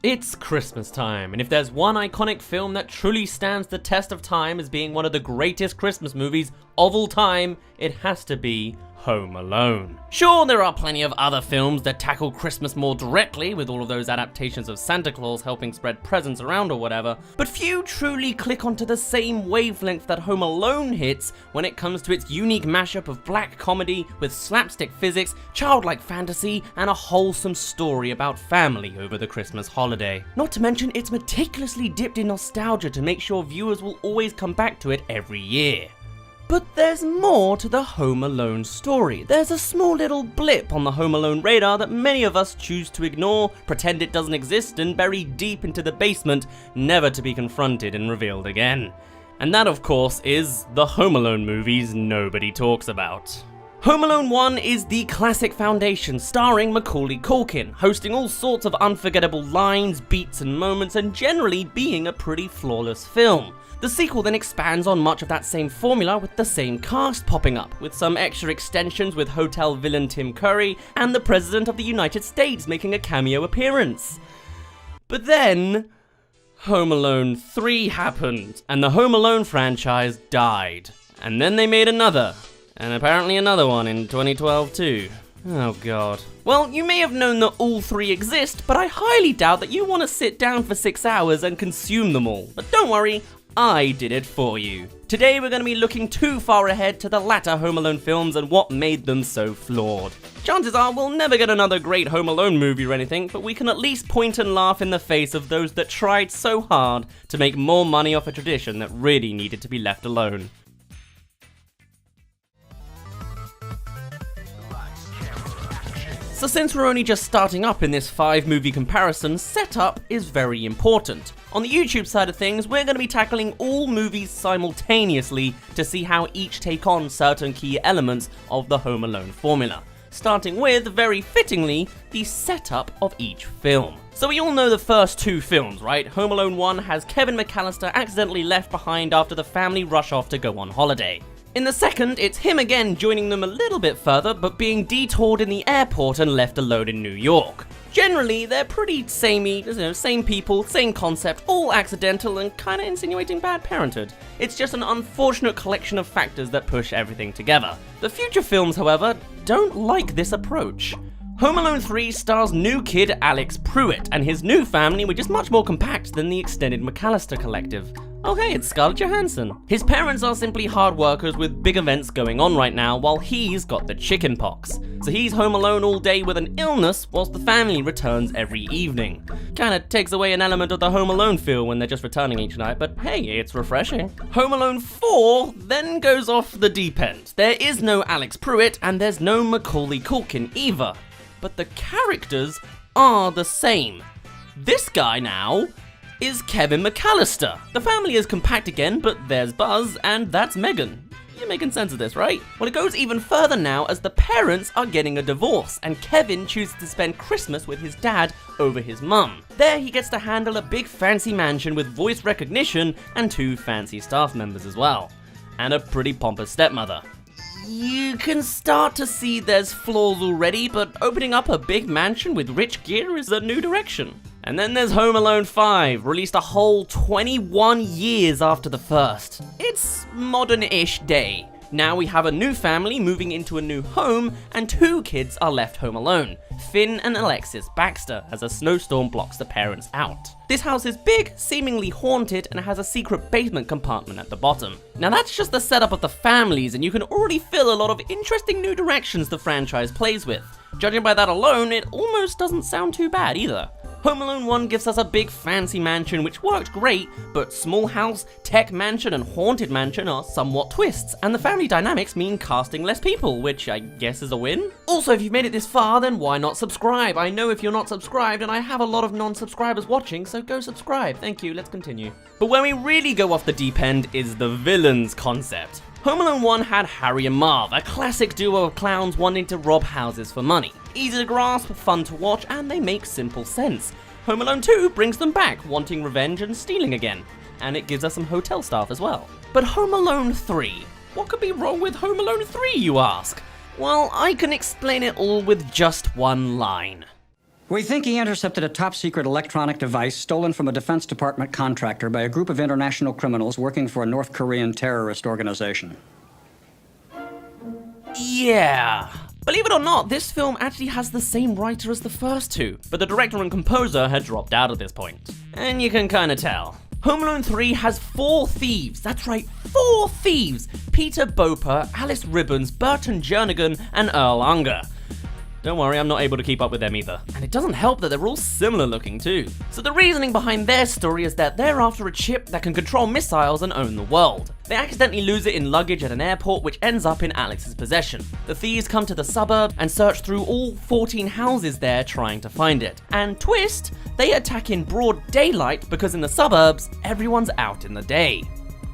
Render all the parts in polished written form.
It's Christmas time, and if there's one iconic film that truly stands the test of time as being one of the greatest Christmas movies of all time, it has to be Home Alone. Sure, there are plenty of other films that tackle Christmas more directly, with all of those adaptations of Santa Claus helping spread presents around or whatever, but few truly click onto the same wavelength that Home Alone hits when it comes to its unique mashup of black comedy with slapstick physics, childlike fantasy, and a wholesome story about family over the Christmas holiday. Not to mention, it's meticulously dipped in nostalgia to make sure viewers will always come back to it every year. But there's more to the Home Alone story. There's a small little blip on the Home Alone radar that many of us choose to ignore, pretend it doesn't exist, and bury deep into the basement, never to be confronted and revealed again. And that, of course, is the Home Alone movies nobody talks about. Home Alone 1 is the classic foundation, starring Macaulay Culkin, hosting all sorts of unforgettable lines, beats, and moments, and generally being a pretty flawless film. The sequel then expands on much of that same formula with the same cast popping up, with some extra extensions with hotel villain Tim Curry and the President of the United States making a cameo appearance. But then, Home Alone 3 happened, and the Home Alone franchise died. And then they made another, and apparently another one in 2012 too. Oh god. Well, you may have known that all three exist, but I highly doubt that you want to sit down for 6 hours and consume them all. But don't worry, I did it for you. Today we're going to be looking too far ahead to the latter Home Alone films and what made them so flawed. Chances are we'll never get another great Home Alone movie or anything, but we can at least point and laugh in the face of those that tried so hard to make more money off a tradition that really needed to be left alone. So since we're only just starting up in this 5-movie comparison, setup is very important. On the YouTube side of things, we're going to be tackling all movies simultaneously to see how each take on certain key elements of the Home Alone formula. Starting with, very fittingly, the setup of each film. So we all know the first two films, right? Home Alone 1 has Kevin McAllister accidentally left behind after the family rush off to go on holiday. In the second, it's him again joining them a little bit further, but being detoured in the airport and left alone in New York. Generally, they're pretty samey, same people, same concept, all accidental and kinda insinuating bad parenthood. It's just an unfortunate collection of factors that push everything together. The future films, however, don't like this approach. Home Alone 3 stars new kid Alex Pruitt and his new family, which is much more compact than the extended McAllister collective. Oh hey, it's Scarlett Johansson. His parents are simply hard workers with big events going on right now while he's got the chicken pox. So he's home alone all day with an illness whilst the family returns every evening. Kinda takes away an element of the Home Alone feel when they're just returning each night, but hey, it's refreshing. Home Alone 4 then goes off the deep end. There is no Alex Pruitt and there's no Macaulay Culkin either. But the characters are the same. This guy now is Kevin McAllister. The family is compact again, but there's Buzz, and that's Megan. You're making sense of this, right? Well, it goes even further now as the parents are getting a divorce, and Kevin chooses to spend Christmas with his dad over his mum. There he gets to handle a big fancy mansion with voice recognition and 2 fancy staff members as well. And a pretty pompous stepmother. You can start to see there's flaws already, but opening up a big mansion with rich gear is a new direction. And then there's Home Alone 5, released a whole 21 years after the first. It's modern-ish day. Now we have a new family moving into a new home, and 2 kids are left home alone, Finn and Alexis Baxter, as a snowstorm blocks the parents out. This house is big, seemingly haunted, and has a secret basement compartment at the bottom. Now that's just the setup of the families, and you can already feel a lot of interesting new directions the franchise plays with. Judging by that alone, it almost doesn't sound too bad either. Home Alone 1 gives us a big fancy mansion which worked great, but small house, tech mansion and haunted mansion are somewhat twists, and the family dynamics mean casting less people, which I guess is a win. Also, if you've made it this far, then why not subscribe? I know if you're not subscribed, and I have a lot of non-subscribers watching, so go subscribe. Thank you, let's continue. But where we really go off the deep end is the villains concept. Home Alone 1 had Harry and Marv, a classic duo of clowns wanting to rob houses for money. Easy to grasp, fun to watch, and they make simple sense. Home Alone 2 brings them back, wanting revenge and stealing again. And it gives us some hotel staff as well. But Home Alone 3? What could be wrong with Home Alone 3, you ask? Well, I can explain it all with just one line. We think he intercepted a top-secret electronic device stolen from a Defense Department contractor by a group of international criminals working for a North Korean terrorist organization. Yeah. Believe it or not, this film actually has the same writer as the first two, but the director and composer had dropped out at this point. And you can kinda tell. Home Alone 3 has 4 thieves, that's right, 4 thieves! Peter Boper, Alice Ribbons, Burton Jernigan, and Earl Unger. Don't worry, I'm not able to keep up with them either. And it doesn't help that they're all similar looking too. So the reasoning behind their story is that they're after a chip that can control missiles and own the world. They accidentally lose it in luggage at an airport, which ends up in Alex's possession. The thieves come to the suburb and search through all 14 houses there trying to find it. And twist, they attack in broad daylight because in the suburbs, everyone's out in the day.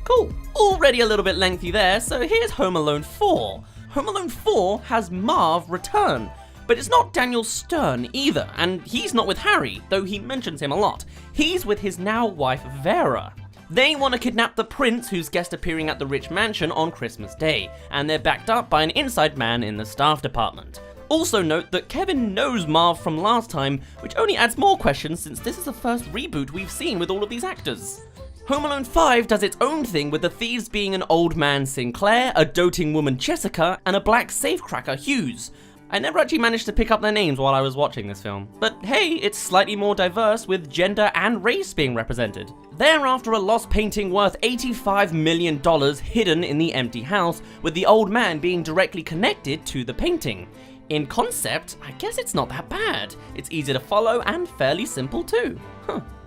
Cool, already a little bit lengthy there, so here's Home Alone 4. Home Alone 4 has Marv return. But it's not Daniel Stern either, and he's not with Harry, though he mentions him a lot. He's with his now wife Vera. They want to kidnap the prince who's guest appearing at the rich mansion on Christmas Day, and they're backed up by an inside man in the staff department. Also note that Kevin knows Marv from last time, which only adds more questions since this is the first reboot we've seen with all of these actors. Home Alone 5 does its own thing with the thieves being an old man Sinclair, a doting woman Jessica, and a black safecracker Hughes. I never actually managed to pick up their names while I was watching this film, but hey, it's slightly more diverse with gender and race being represented. They're after a lost painting worth $85 million hidden in the empty house, with the old man being directly connected to the painting. In concept, I guess it's not that bad. It's easy to follow and fairly simple too.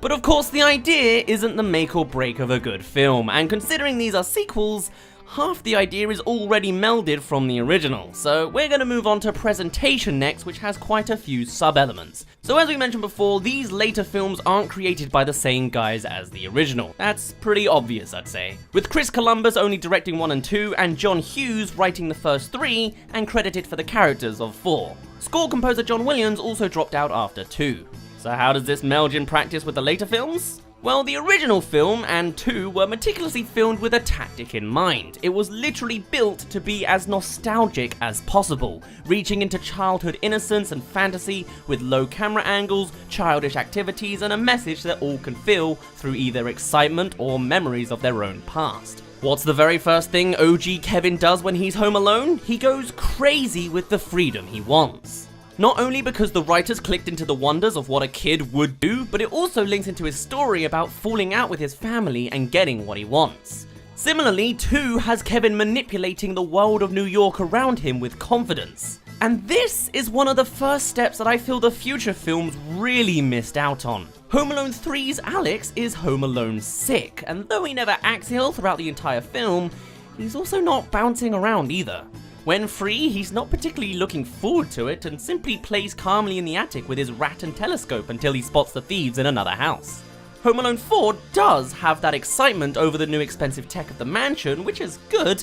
But of course the idea isn't the make or break of a good film, and considering these are sequels, half the idea is already melded from the original, so we're going to move on to presentation next, which has quite a few sub-elements. So as we mentioned before, these later films aren't created by the same guys as the original. That's pretty obvious, I'd say. With Chris Columbus only directing 1 and 2, and John Hughes writing the first 3, and credited for the characters of 4. Score composer John Williams also dropped out after 2. So how does this meld in practice with the later films? Well, the original film and 2 were meticulously filmed with a tactic in mind. It was literally built to be as nostalgic as possible, reaching into childhood innocence and fantasy with low camera angles, childish activities, and a message that all can feel through either excitement or memories of their own past. What's the very first thing OG Kevin does when he's home alone? He goes crazy with the freedom he wants. Not only because the writers clicked into the wonders of what a kid would do, but it also links into his story about falling out with his family and getting what he wants. Similarly, 2 has Kevin manipulating the world of New York around him with confidence. And this is one of the first steps that I feel the future films really missed out on. Home Alone 3's Alex is home alone sick, and though he never acts ill throughout the entire film, he's also not bouncing around either. When free, he's not particularly looking forward to it and simply plays calmly in the attic with his rat and telescope until he spots the thieves in another house. Home Alone 4 does have that excitement over the new expensive tech of the mansion, which is good,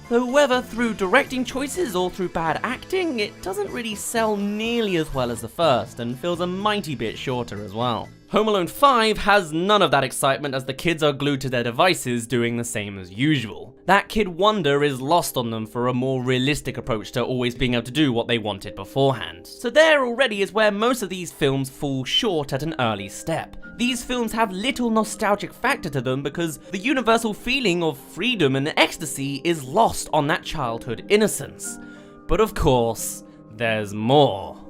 though whether through directing choices or through bad acting, it doesn't really sell nearly as well as the first and feels a mighty bit shorter as well. Home Alone 5 has none of that excitement as the kids are glued to their devices doing the same as usual. That kid wonder is lost on them for a more realistic approach to always being able to do what they wanted beforehand. So there already is where most of these films fall short at an early step. These films have little nostalgic factor to them because the universal feeling of freedom and ecstasy is lost on that childhood innocence. But of course, there's more.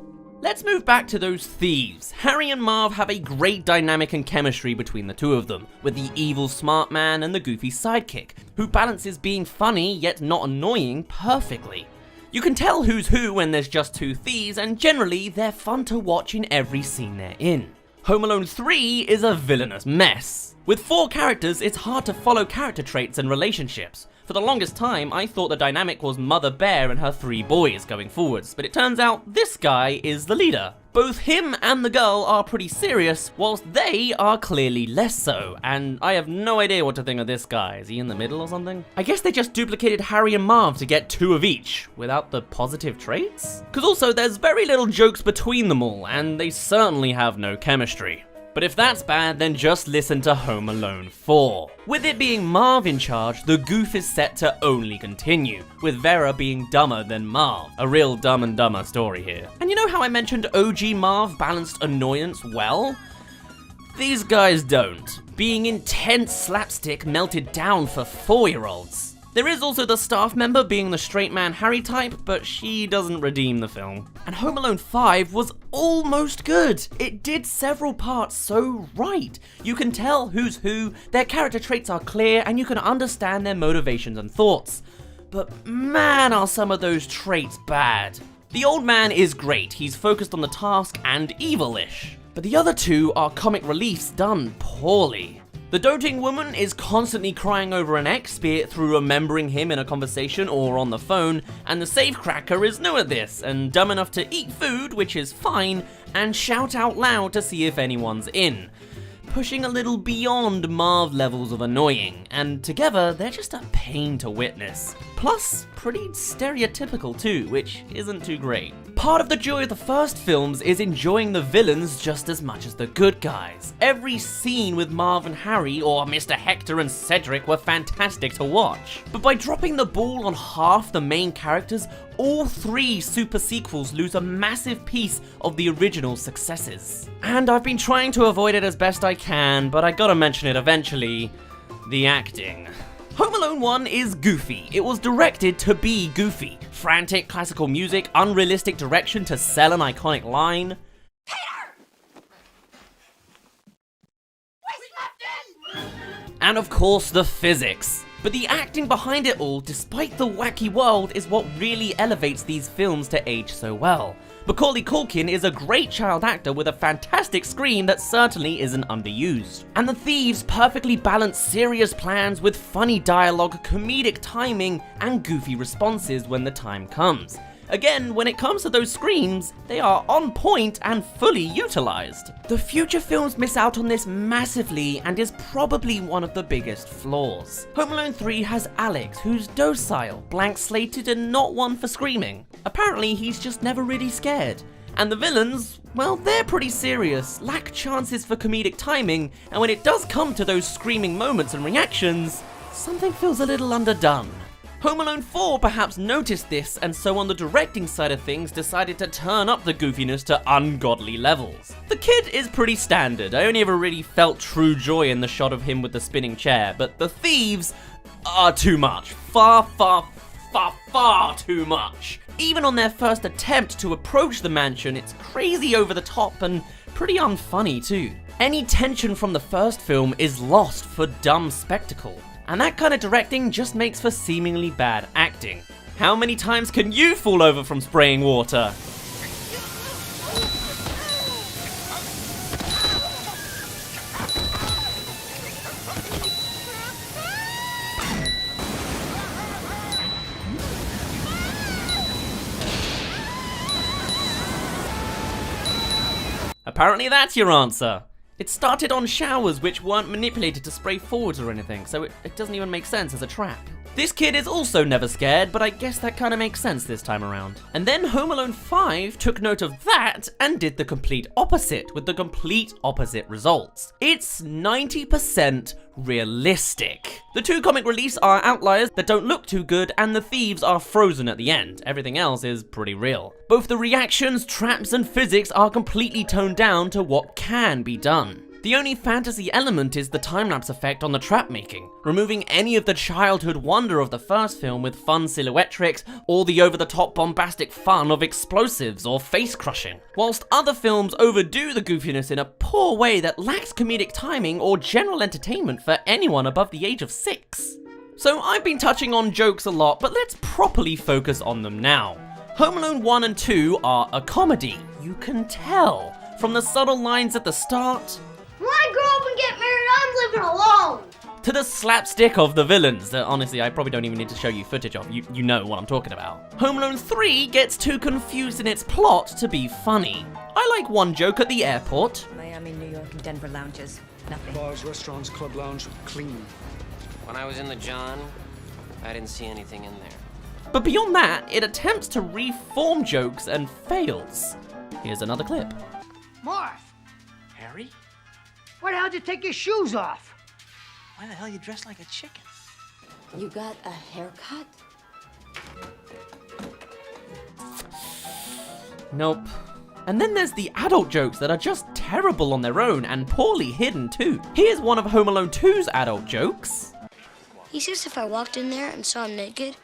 Let's move back to those thieves. Harry and Marv have a great dynamic and chemistry between the two of them, with the evil smart man and the goofy sidekick, who balances being funny yet not annoying perfectly. You can tell who's who when there's just 2 thieves, and generally they're fun to watch in every scene they're in. Home Alone 3 is a villainous mess. With 4 characters, it's hard to follow character traits and relationships. For the longest time, I thought the dynamic was Mother Bear and her 3 boys going forwards, but it turns out this guy is the leader. Both him and the girl are pretty serious, whilst they are clearly less so, and I have no idea what to think of this guy. Is he in the middle or something? I guess they just duplicated Harry and Marv to get 2 of each, without the positive traits? Cause also there's very little jokes between them all, and they certainly have no chemistry. But if that's bad, then just listen to Home Alone 4. With it being Marv in charge, the goof is set to only continue, with Vera being dumber than Marv. A real Dumb and Dumber story here. And you know how I mentioned OG Marv balanced annoyance well? These guys don't, being intense slapstick melted down for 4-year-olds. There is also the staff member being the straight man Harry type, but she doesn't redeem the film. And Home Alone 5 was almost good. It did several parts so right. You can tell who's who, their character traits are clear, and you can understand their motivations and thoughts. But man, are some of those traits bad. The old man is great, he's focused on the task and evil-ish. But the other two are comic reliefs done poorly. The doting woman is constantly crying over an ex, be it through remembering him in a conversation or on the phone, and the safecracker is new at this, and dumb enough to eat food, which is fine, and shout out loud to see if anyone's in. Pushing a little beyond Marv levels of annoying, and together they're just a pain to witness. Plus, pretty stereotypical too, which isn't too great. Part of the joy of the first films is enjoying the villains just as much as the good guys. Every scene with Marv and Harry, or Mr. Hector and Cedric, were fantastic to watch. But by dropping the ball on half the main characters, all 3 super sequels lose a massive piece of the original successes. And I've been trying to avoid it as best I can, but I gotta mention it eventually. The acting. Home Alone 1 is goofy. It was directed to be goofy. Frantic classical music, unrealistic direction to sell an iconic line. And of course the physics. But the acting behind it all, despite the wacky world, is what really elevates these films to age so well. Macaulay Culkin is a great child actor with a fantastic scream that certainly isn't underused. And the thieves perfectly balance serious plans with funny dialogue, comedic timing, and goofy responses when the time comes. Again, when it comes to those screams, they are on point and fully utilized. The future films miss out on this massively and is probably one of the biggest flaws. Home Alone 3 has Alex, who's docile, blank-slated and not one for screaming. Apparently, he's just never really scared. And the villains, well, they're pretty serious, lack chances for comedic timing, and when it does come to those screaming moments and reactions, something feels a little underdone. Home Alone 4 perhaps noticed this, and so on the directing side of things decided to turn up the goofiness to ungodly levels. The kid is pretty standard. I only ever really felt true joy in the shot of him with the spinning chair, but the thieves are too much. Far too much. Even on their first attempt to approach the mansion, it's crazy over the top and pretty unfunny too. Any tension from the first film is lost for dumb spectacle. And that kind of directing just makes for seemingly bad acting. How many times can you fall over from spraying water? Apparently that's your answer. It started on showers which weren't manipulated to spray forwards or anything, so it doesn't even make sense as a trap. This kid is also never scared, but I guess that kind of makes sense this time around. And then Home Alone 5 took note of that and did the complete opposite, with the complete opposite results. It's 90% realistic. The 2 comic reliefs are outliers that don't look too good, and the thieves are frozen at the end. Everything else is pretty real. Both the reactions, traps, and physics are completely toned down to what can be done. The only fantasy element is the time-lapse effect on the trap making, removing any of the childhood wonder of the first film with fun silhouette tricks or the over-the-top bombastic fun of explosives or face crushing, whilst other films overdo the goofiness in a poor way that lacks comedic timing or general entertainment for anyone above the age of 6. So I've been touching on jokes a lot, but let's properly focus on them now. Home Alone 1 and 2 are a comedy, you can tell, from the subtle lines at the start, When I grow up and get married, I'm living alone! to the slapstick of the villains that honestly I probably don't even need to show you footage of, you know what I'm talking about. Home Alone 3 gets too confused in its plot to be funny. I like one joke at the airport. Miami, New York, and Denver lounges. Nothing. Bars, restaurants, club lounge, clean. When I was in the John, I didn't see anything in there. But beyond that, it attempts to reform jokes and fails. Here's another clip. Marv, Harry? Why the hell did you take your shoes off? Why the hell you dressed like a chicken? You got a haircut? Nope. And then there's the adult jokes that are just terrible on their own and poorly hidden too. Here's one of Home Alone 2's adult jokes. He says if I walked in there and saw him naked,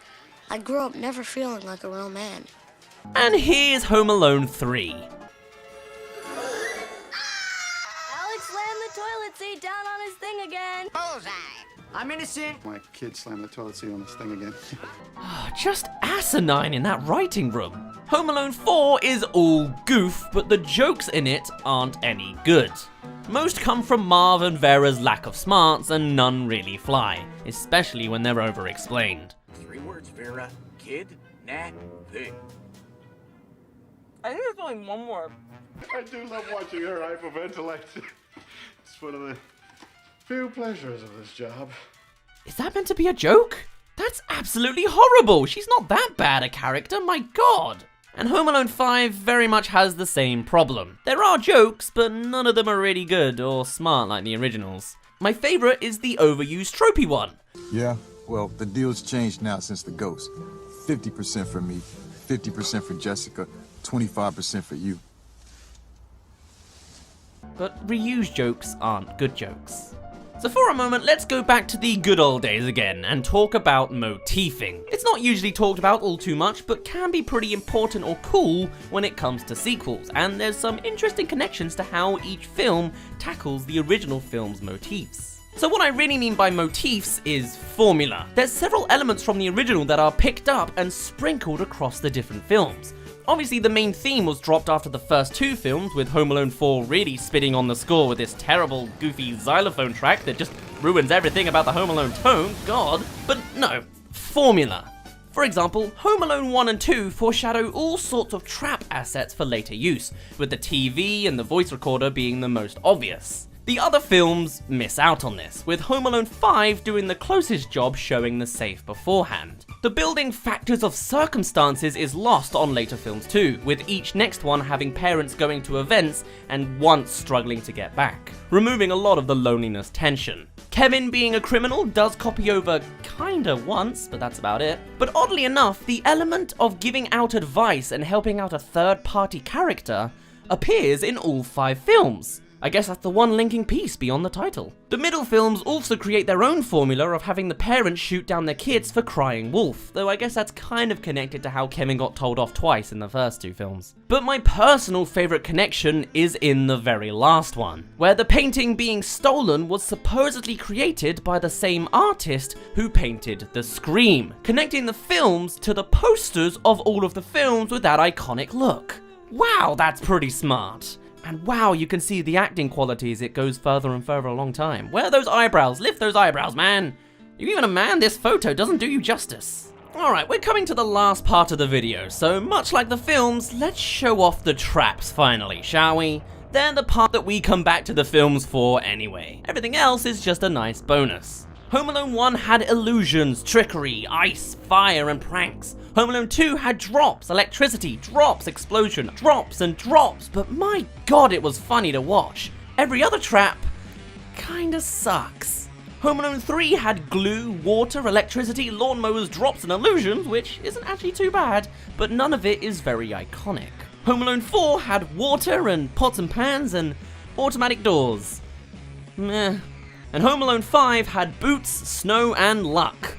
I'd grow up never feeling like a real man. And here's Home Alone 3. Alex slammed the toilet seat down on his thing again. Bullseye. I'm innocent. My kid slammed the toilet seat on this thing again. Just asinine in that writing room. Home Alone 4 is all goof, but the jokes in it aren't any good. Most come from Marv and Vera's lack of smarts, and none really fly, especially when they're over-explained. 3 words, Vera. Kid, nat, thing. I think there's only one more. I do love watching her hyperventilate. It's one of the few pleasures of this job. Is that meant to be a joke? That's absolutely horrible! She's not that bad a character, my god! And Home Alone 5 very much has the same problem. There are jokes, but none of them are really good or smart like the originals. My favourite is the overused tropey one. Yeah, well, the deal's changed now since the ghost. 50% for me, 50% for Jessica, 25% for you. But reused jokes aren't good jokes. So for a moment, let's go back to the good old days again and talk about motifing. It's not usually talked about all too much, but can be pretty important or cool when it comes to sequels, and there's some interesting connections to how each film tackles the original film's motifs. So what I really mean by motifs is formula. There's several elements from the original that are picked up and sprinkled across the different films. Obviously, the main theme was dropped after the first 2 films, with Home Alone 4 really spitting on the score with this terrible, goofy xylophone track that just ruins everything about the Home Alone tone, god. But no, formula. For example, Home Alone 1 and 2 foreshadow all sorts of trap assets for later use, with the TV and the voice recorder being the most obvious. The other films miss out on this, with Home Alone 5 doing the closest job showing the safe beforehand. The building factors of circumstances is lost on later films too, with each next one having parents going to events and once struggling to get back, removing a lot of the loneliness tension. Kevin being a criminal does copy over kinda once, but that's about it. But oddly enough, the element of giving out advice and helping out a third-party character appears in all 5 films. I guess that's the one linking piece beyond the title. The middle films also create their own formula of having the parents shoot down their kids for crying wolf, though I guess that's kind of connected to how Kevin got told off twice in the first 2 films. But my personal favourite connection is in the very last one, where the painting being stolen was supposedly created by the same artist who painted the Scream, connecting the films to the posters of all of the films with that iconic look. Wow, that's pretty smart. And wow, you can see the acting quality as it goes further and further along time. Where are those eyebrows? Lift those eyebrows, man! You're even a man, this photo doesn't do you justice. Alright, we're coming to the last part of the video, so much like the films, let's show off the traps finally, shall we? They're the part that we come back to the films for anyway. Everything else is just a nice bonus. Home Alone 1 had illusions, trickery, ice, fire, and pranks. Home Alone 2 had drops, electricity, drops, explosion, drops, and drops, but my god, it was funny to watch. Every other trap kinda sucks. Home Alone 3 had glue, water, electricity, lawnmowers, drops, and illusions, which isn't actually too bad, but none of it is very iconic. Home Alone 4 had water and pots and pans and automatic doors. Meh. And Home Alone 5 had boots, snow, and luck.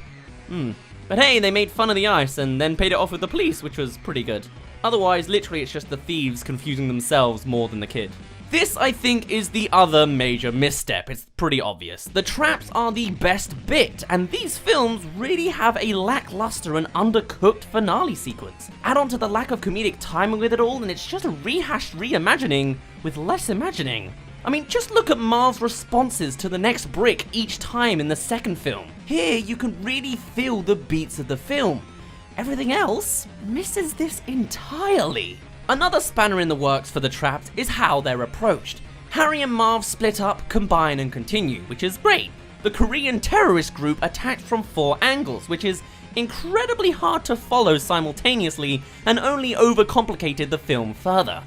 But hey, they made fun of the ice and then paid it off with the police, which was pretty good. Otherwise, literally it's just the thieves confusing themselves more than the kid. This, I think, is the other major misstep. It's pretty obvious. The traps are the best bit, and these films really have a lackluster and undercooked finale sequence. Add on to the lack of comedic timing with it all, and it's just a rehashed reimagining with less imagining. I mean, just look at Marv's responses to the next brick each time in the second film. Here, you can really feel the beats of the film. Everything else misses this entirely. Another spanner in the works for the traps is how they're approached. Harry and Marv split up, combine, and continue, which is great. The Korean terrorist group attacked from 4 angles, which is incredibly hard to follow simultaneously and only overcomplicated the film further.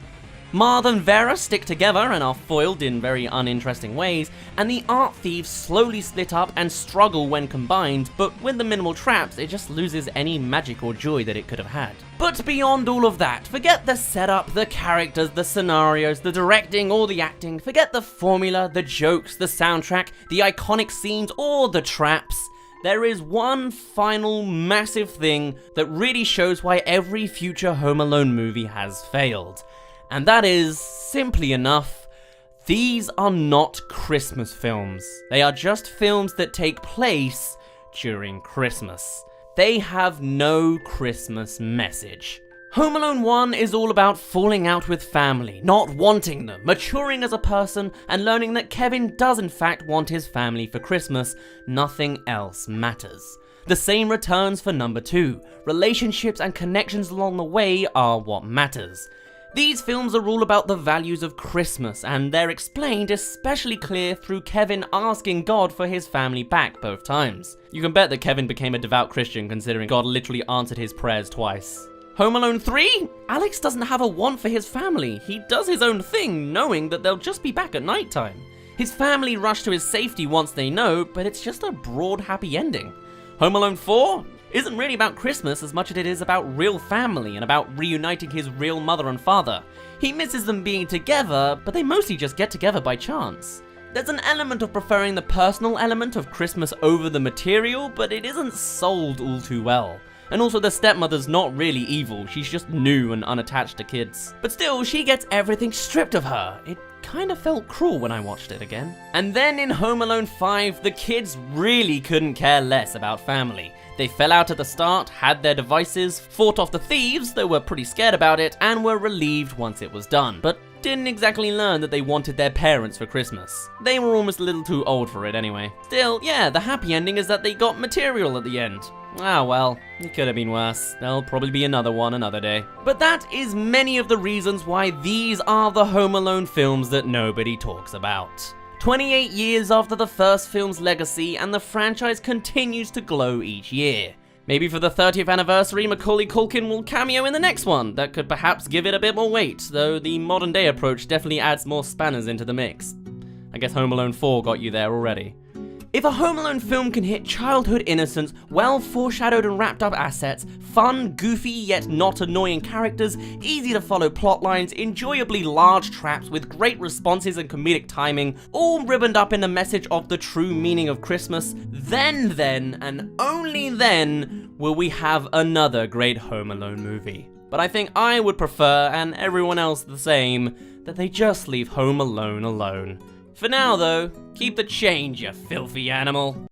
Martha and Vera stick together and are foiled in very uninteresting ways, and the art thieves slowly split up and struggle when combined, but with the minimal traps, it just loses any magic or joy that it could have had. But beyond all of that, forget the setup, the characters, the scenarios, the directing, or the acting, forget the formula, the jokes, the soundtrack, the iconic scenes, or the traps. There is one final massive thing that really shows why every future Home Alone movie has failed. And that is, simply enough, these are not Christmas films. They are just films that take place during Christmas. They have no Christmas message. Home Alone 1 is all about falling out with family, not wanting them, maturing as a person, and learning that Kevin does in fact want his family for Christmas. Nothing else matters. The same returns for number 2. Relationships and connections along the way are what matters. These films are all about the values of Christmas, and they're explained especially clear through Kevin asking God for his family back both times. You can bet that Kevin became a devout Christian considering God literally answered his prayers twice. Home Alone 3? Alex doesn't have a want for his family. He does his own thing, knowing that they'll just be back at nighttime. His family rush to his safety once they know, but it's just a broad happy ending. Home Alone 4? Isn't really about Christmas as much as it is about real family and about reuniting his real mother and father. He misses them being together, but they mostly just get together by chance. There's an element of preferring the personal element of Christmas over the material, but it isn't sold all too well. And also the stepmother's not really evil, she's just new and unattached to kids. But still, she gets everything stripped of her. It kind of felt cruel when I watched it again. And then in Home Alone 5, the kids really couldn't care less about family. They fell out at the start, had their devices, fought off the thieves, though were pretty scared about it, and were relieved once it was done. But didn't exactly learn that they wanted their parents for Christmas. They were almost a little too old for it anyway. Still, yeah, the happy ending is that they got material at the end. Ah well, it could have been worse. There'll probably be another one another day. But that is many of the reasons why these are the Home Alone films that nobody talks about. 28 years after the first film's legacy, and the franchise continues to glow each year. Maybe for the 30th anniversary, Macaulay Culkin will cameo in the next one. That could perhaps give it a bit more weight, though the modern day approach definitely adds more spanners into the mix. I guess Home Alone 4 got you there already. If a Home Alone film can hit childhood innocence, well foreshadowed and wrapped up assets, fun, goofy yet not annoying characters, easy to follow plotlines, enjoyably large traps with great responses and comedic timing, all ribboned up in the message of the true meaning of Christmas, then, and only then, will we have another great Home Alone movie. But I think I would prefer, and everyone else the same, that they just leave Home Alone alone. For now though, keep the change, you filthy animal.